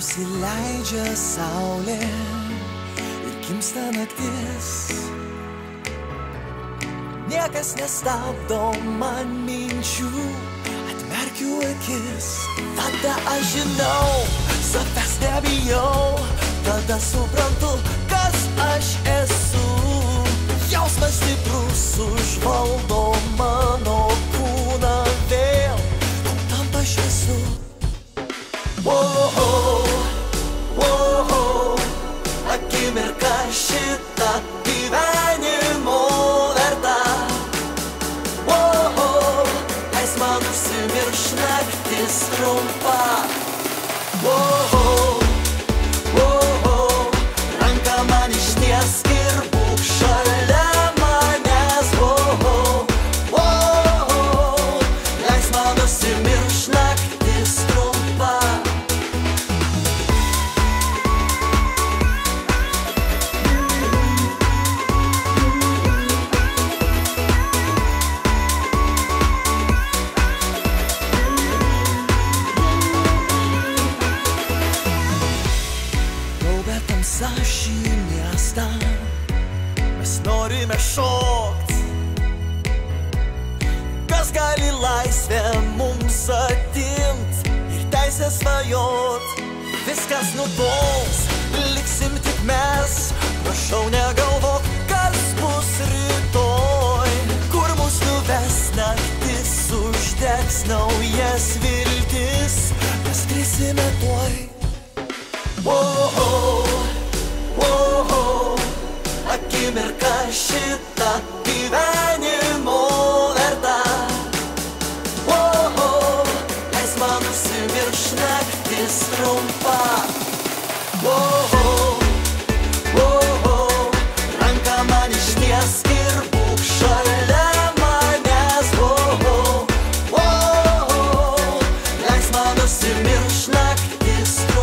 Nusileidžia saulė ir gimsta naktis. Niekas nestabdo man minčių, atmerkiu akis. Tada aš žinau, savęs nebijau, tada suprantu, kas aš esu. Jausmas stiprus užvaldo mano kūną vėl, tampa šviesu. Akimirka šitą gyvenimo verta. Leis man užsimirš naktis trumpa. Ranką man ištiesk ir būk šalia manęs. Leis man užsimirš naktis trumpa. Šį miestą mes norime šokt. Kas gali laisvę mums atimt ir teisę svajot? Viskas nutols, liksim tik mes. Prašau negalvok, kas bus rytoj. Kur mus nuves naktis, uždegs naujas viltis. Mes skrisime tuoj. Akimirka šitą gyvenimo verta. Leis man užsimirš naktis trumpa. Ranką man ištiesk ir būk šalia manęs. Leis man užsimirš naktis trumpa.